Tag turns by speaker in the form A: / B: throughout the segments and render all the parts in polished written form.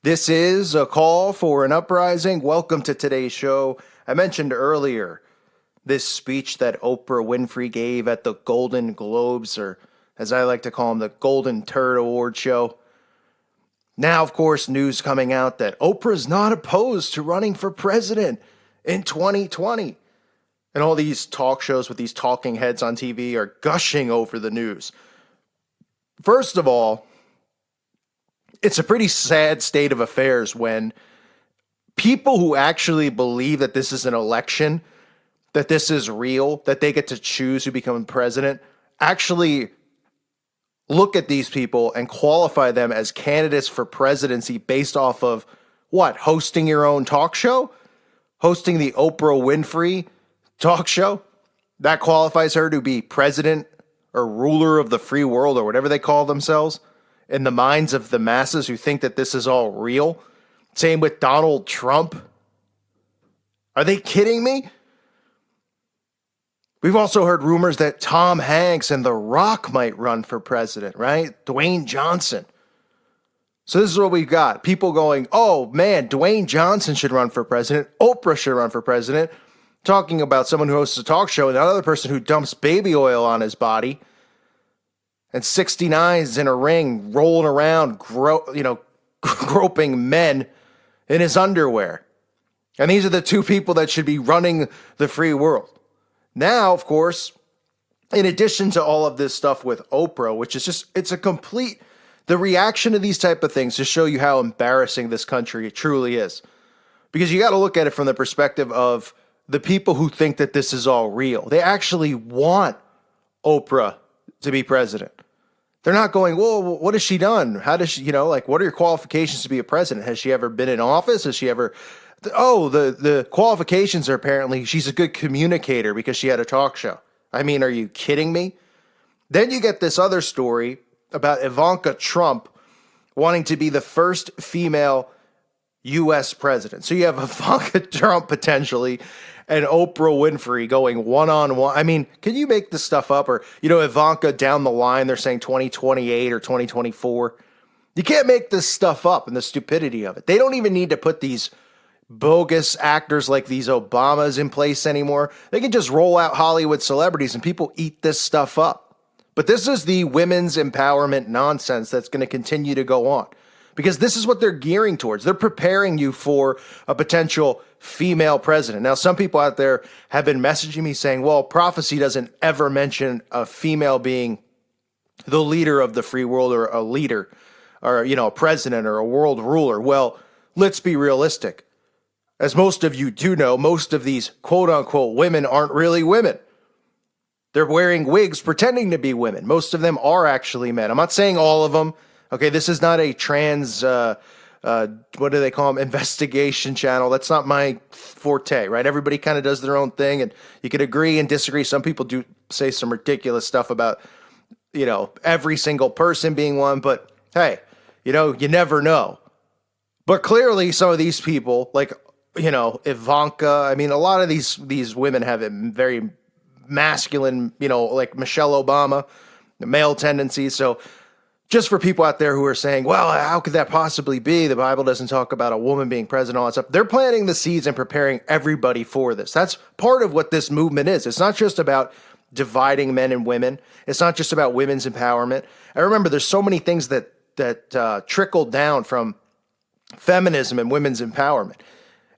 A: This is a call for an uprising. Welcome to today's show. I mentioned earlier this speech that Oprah Winfrey gave at the Golden Globes, or as I like to call them, the Golden Turd Award show. Now, of course, news coming out that Oprah's not opposed to running for president in 2020. And all these talk shows with these talking heads on TV are gushing over the news. First of all, it's a pretty sad state of affairs when people who actually believe that this is an election, that this is real, that they get to choose who become president, actually look at these people and qualify them as candidates for presidency based off of what? Hosting your own talk show? Hosting the Oprah Winfrey talk show? That qualifies her to be president or ruler of the free world or whatever they call themselves in the minds of the masses who think that this is all real. Same with Donald Trump. Are they kidding me? We've also heard rumors that Tom Hanks and The Rock might run for president, right? Dwayne Johnson. So this is what we've got. People going, oh man, Dwayne Johnson should run for president. Oprah should run for president. Talking about someone who hosts a talk show and another person who dumps baby oil on his body. And 69's in a ring rolling around, groping men in his underwear. And these are the two people that should be running the free world. Now, of course, in addition to all of this stuff with Oprah, which is just, the reaction to these type of things to show you how embarrassing this country truly is. Because you got to look at it from the perspective of the people who think that this is all real. They actually want Oprah to be president. They're not going, whoa, what has she done? How does she, what are your qualifications to be a president? Has she ever been in office? Has she ever, the qualifications are apparently she's a good communicator because she had a talk show. I mean, are you kidding me? Then you get this other story about Ivanka Trump wanting to be the first female U.S. president. So you have Ivanka Trump potentially and Oprah Winfrey going one-on-one. I mean, can you make this stuff up? Or, Ivanka down the line, they're saying 2028 or 2024. You can't make this stuff up and the stupidity of it. They don't even need to put these bogus actors like these Obamas in place anymore. They can just roll out Hollywood celebrities and people eat this stuff up. But this is the women's empowerment nonsense that's going to continue to go on. Because this is what they're gearing towards. They're preparing you for a potential female president. Now, some people out there have been messaging me saying, well, prophecy doesn't ever mention a female being the leader of the free world or a leader or, a president or a world ruler. Well, let's be realistic. As most of you do know, most of these quote unquote women aren't really women. They're wearing wigs pretending to be women. Most of them are actually men. I'm not saying all of them. Okay, this is not a trans, what do they call them, investigation channel. That's not my forte, right? Everybody kind of does their own thing, and you could agree and disagree. Some people do say some ridiculous stuff about, every single person being one, but hey, you never know. But clearly some of these people, like, Ivanka, I mean, a lot of these women have a very masculine, like Michelle Obama, male tendencies, so just for people out there who are saying, well, how could that possibly be? The Bible doesn't talk about a woman being president, all that stuff. They're planting the seeds and preparing everybody for this. That's part of what this movement is. It's not just about dividing men and women. It's not just about women's empowerment. I remember there's so many things that trickled down from feminism and women's empowerment.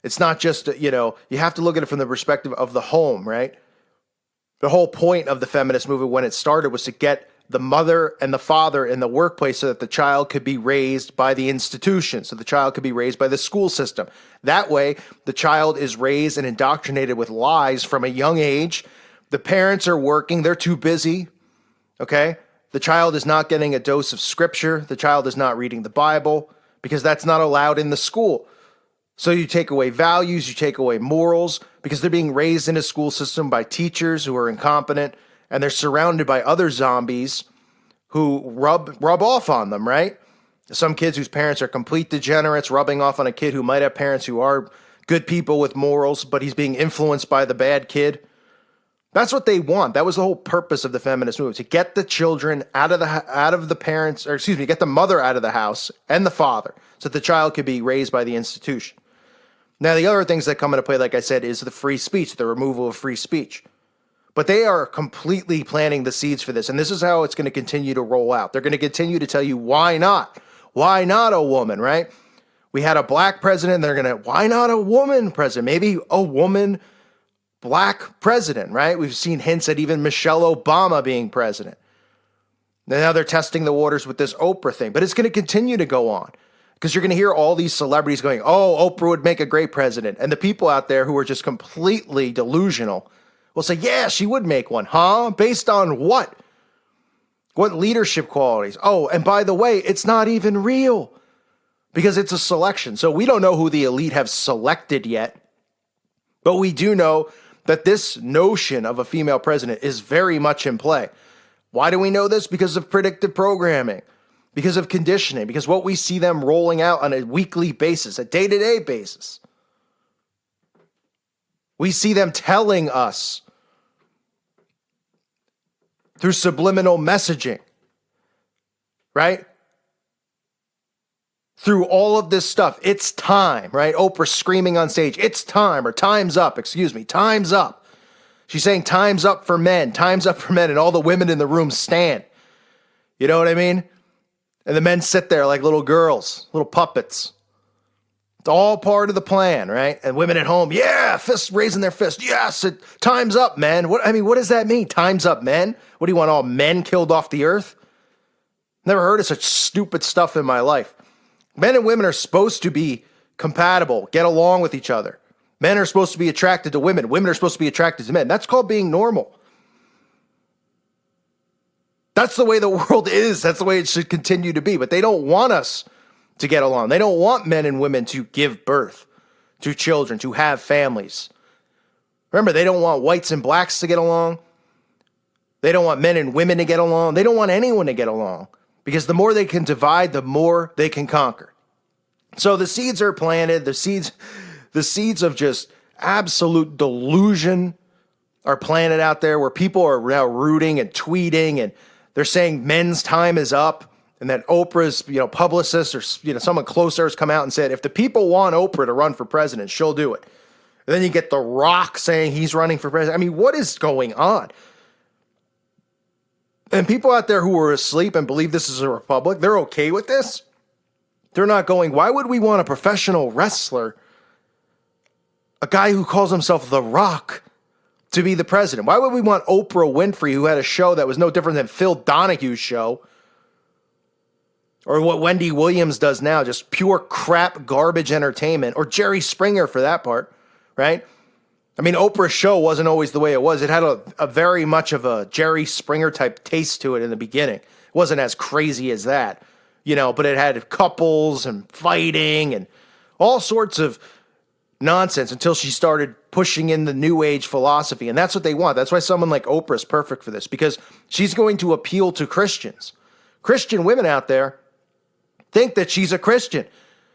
A: It's not just, you have to look at it from the perspective of the home, right? The whole point of the feminist movement when it started was to get the mother and the father in the workplace so that the child could be raised by the institution, so the child could be raised by the school system. That way, the child is raised and indoctrinated with lies from a young age. The parents are working, they're too busy, okay? The child is not getting a dose of scripture. The child is not reading the Bible because that's not allowed in the school. So you take away values, you take away morals because they're being raised in a school system by teachers who are incompetent, and they're surrounded by other zombies who rub off on them, right? Some kids whose parents are complete degenerates rubbing off on a kid who might have parents who are good people with morals, but he's being influenced by the bad kid. That's what they want. That was the whole purpose of the feminist movement, to get the children out of the parents, or excuse me, get the mother out of the house and the father, so that the child could be raised by the institution. Now, the other things that come into play, like I said, is the free speech, the removal of free speech. But they are completely planting the seeds for this. And this is how it's going to continue to roll out. They're going to continue to tell you, why not? Why not a woman, right? We had a black president. They're going to, why not a woman president? Maybe a woman black president, right? We've seen hints at even Michelle Obama being president. Now they're testing the waters with this Oprah thing. But it's going to continue to go on. Because you're going to hear all these celebrities going, oh, Oprah would make a great president. And the people out there who are just completely delusional will say, yeah, she would make one. Huh? Based on what? What leadership qualities? Oh, and by the way, it's not even real because it's a selection. So we don't know who the elite have selected yet. But we do know that this notion of a female president is very much in play. Why do we know this? Because of predictive programming. Because of conditioning, because what we see them rolling out on a weekly basis, a day-to-day basis. We see them telling us through subliminal messaging, right? Through all of this stuff, it's time, right? Oprah screaming on stage, it's time, or time's up, time's up. She's saying time's up for men, and all the women in the room stand. You know what I mean? And the men sit there like little girls, little puppets. It's all part of the plan, right? And women at home, yeah, fists raising their fist. Yes, time's up, men. What does that mean? Time's up, men? What do you want, all men killed off the earth? Never heard of such stupid stuff in my life. Men and women are supposed to be compatible, get along with each other. Men are supposed to be attracted to women. Women are supposed to be attracted to men. That's called being normal. That's the way the world is. That's the way it should continue to be. But they don't want us to get along. They don't want men and women to give birth to children, to have families. Remember, they don't want whites and blacks to get along. They don't want men and women to get along. They don't want anyone to get along. Because the more they can divide, the more they can conquer. So the seeds are planted. The seeds of just absolute delusion are planted out there where people are now rooting and tweeting, and they're saying men's time is up, and that Oprah's, publicist or, someone close to her has come out and said, if the people want Oprah to run for president, she'll do it. And then you get The Rock saying he's running for president. I mean, what is going on? And people out there who are asleep and believe this is a republic, they're okay with this. They're not going, why would we want a professional wrestler, a guy who calls himself The Rock, to be the president? Why would we want Oprah Winfrey, who had a show that was no different than Phil Donahue's show, or what Wendy Williams does now, just pure crap, garbage entertainment, or Jerry Springer for that part, right? I mean, Oprah's show wasn't always the way it was. It had a very much of a Jerry Springer type taste to it in the beginning. It wasn't as crazy as that, but it had couples and fighting and all sorts of nonsense until she started pushing in the new age philosophy. And that's what they want. That's why someone like Oprah is perfect for this, because she's going to appeal to Christians. Christian women out there think that she's a Christian.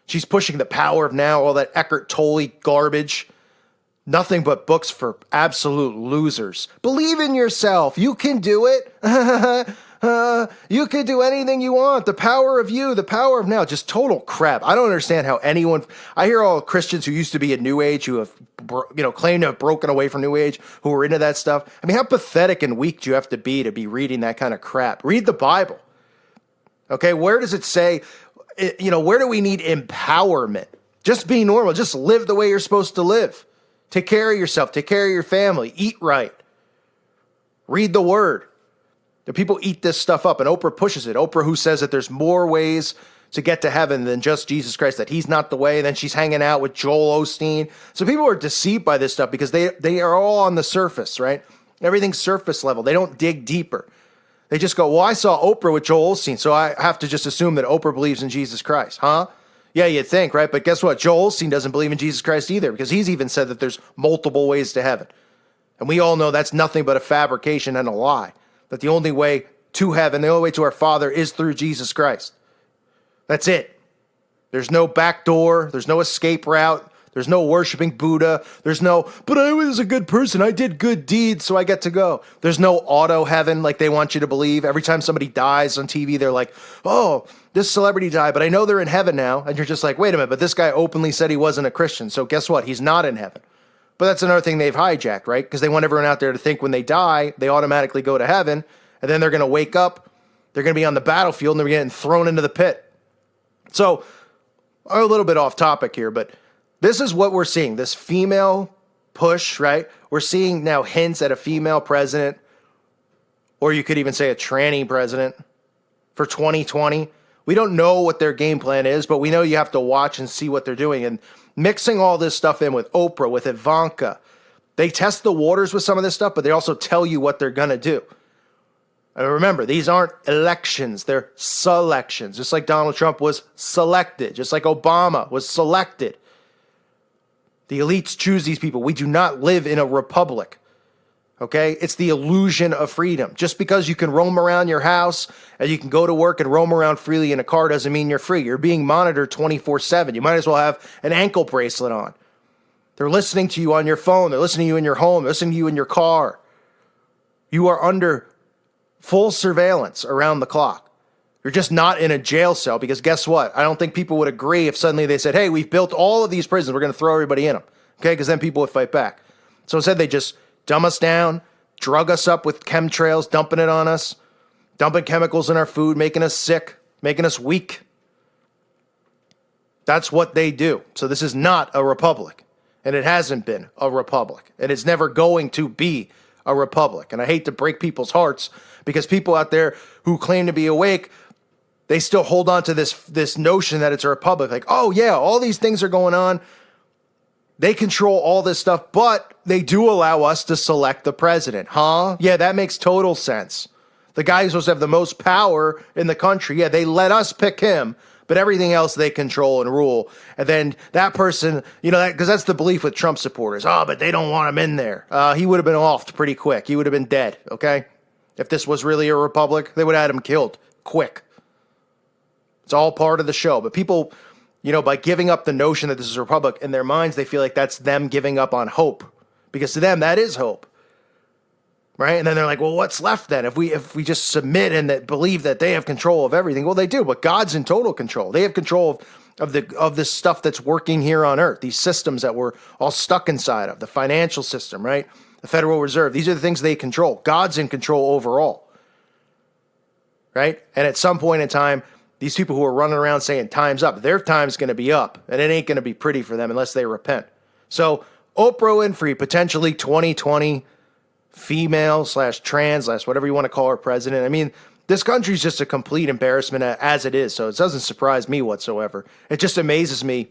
A: She's pushing the power of now, all that Eckhart Tolle garbage. Nothing but books for absolute losers. Believe in yourself. You can do it. You can do anything you want. The power of you, the power of now. Just total crap. I don't understand how anyone. I hear all Christians who used to be in New Age, who have, claimed to have broken away from New Age, who are into that stuff. I mean, how pathetic and weak do you have to be reading that kind of crap? Read the Bible. Okay, where does it say? Where do we need empowerment? Just be normal. Just live the way you're supposed to live. Take care of yourself. Take care of your family. Eat right. Read the word. The people eat this stuff up, and Oprah pushes it. Oprah, who says that there's more ways to get to heaven than just Jesus Christ, that he's not the way. And then she's hanging out with Joel Osteen. So people are deceived by this stuff because they are all on the surface, right? Everything's surface level. They don't dig deeper. They just go, well, I saw Oprah with Joel Osteen, so I have to just assume that Oprah believes in Jesus Christ, huh? Yeah, you'd think, right? But guess what? Joel Osteen doesn't believe in Jesus Christ either, because he's even said that there's multiple ways to heaven. And we all know that's nothing but a fabrication and a lie. That the only way to heaven, the only way to our Father is through Jesus Christ. That's it. There's no back door. There's no escape route. There's no worshiping Buddha. There's no, but I was a good person. I did good deeds, so I get to go. There's no auto heaven like they want you to believe. Every time somebody dies on TV, they're like, oh, this celebrity died, but I know they're in heaven now. And you're just like, wait a minute, but this guy openly said he wasn't a Christian. So guess what? He's not in heaven. But that's another thing they've hijacked, right? Because they want everyone out there to think when they die, they automatically go to heaven. And then they're going to wake up. They're going to be on the battlefield and they're getting thrown into the pit. So, a little bit off topic here, but this is what we're seeing. This female push, right? We're seeing now hints at a female president, or you could even say a tranny president for 2020. We don't know what their game plan is, but we know you have to watch and see what they're doing. And mixing all this stuff in with Oprah, with Ivanka, they test the waters with some of this stuff, but they also tell you what they're going to do. And remember, these aren't elections, they're selections. Just like Donald Trump was selected, just like Obama was selected. The elites choose these people. We do not live in a republic. Okay? It's the illusion of freedom. Just because you can roam around your house and you can go to work and roam around freely in a car doesn't mean you're free. You're being monitored 24/7. You might as well have an ankle bracelet on. They're listening to you on your phone. They're listening to you in your home. They're listening to you in your car. You are under full surveillance around the clock. You're just not in a jail cell because guess what? I don't think people would agree if suddenly they said, hey, we've built all of these prisons. We're going to throw everybody in them. Okay? Because then people would fight back. So instead they just dumb us down, drug us up with chemtrails, dumping it on us, dumping chemicals in our food, making us sick, making us weak. That's what they do. So this is not a republic. And it hasn't been a republic. And it's never going to be a republic. And I hate to break people's hearts because people out there who claim to be awake, they still hold on to this notion that it's a republic. Like, oh yeah, all these things are going on. They control all this stuff, but they do allow us to select the president. Huh? Yeah, that makes total sense. The guy who's supposed to have the most power in the country, yeah, they let us pick him, but everything else they control and rule. And then that person, you know, because that's the belief with Trump supporters. Oh, but they don't want him in there. He would have been offed pretty quick. He would have been dead, okay? If this was really a republic, they would have had him killed quick. It's all part of the show. But people, you know, by giving up the notion that this is a republic, in their minds, they feel like that's them giving up on hope. Because to them, that is hope. Right? And then they're like, well, what's left then? If we just submit and that believe that they have control of everything. Well, they do, but God's in total control. They have control of this stuff that's working here on earth, these systems that we're all stuck inside of, the financial system, right? The Federal Reserve. These are the things they control. God's in control overall. Right? And at some point in time, these people who are running around saying time's up, their time's going to be up, and it ain't going to be pretty for them unless they repent. So Oprah Winfrey, potentially 2020 female/trans/ whatever you want to call her president. I mean, this country's just a complete embarrassment as it is, so it doesn't surprise me whatsoever. It just amazes me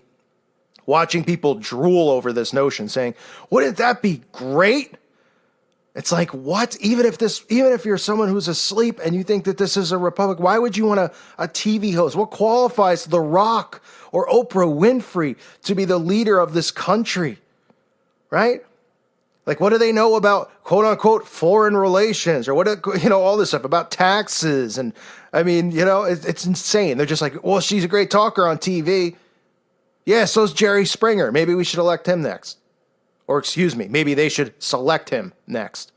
A: watching people drool over this notion, saying, wouldn't that be great? It's like, what? Even if you're someone who's asleep and you think that this is a republic, why would you want a TV host? What qualifies The Rock or Oprah Winfrey to be the leader of this country? Right? Like, what do they know about quote unquote foreign relations or all this stuff about taxes? And I mean, it's insane. They're just like, well, she's a great talker on TV. Yeah, so's Jerry Springer. Maybe we should elect him next. Or excuse me, maybe they should select him next.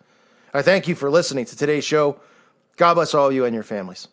A: I thank you for listening to today's show. God bless all of you and your families.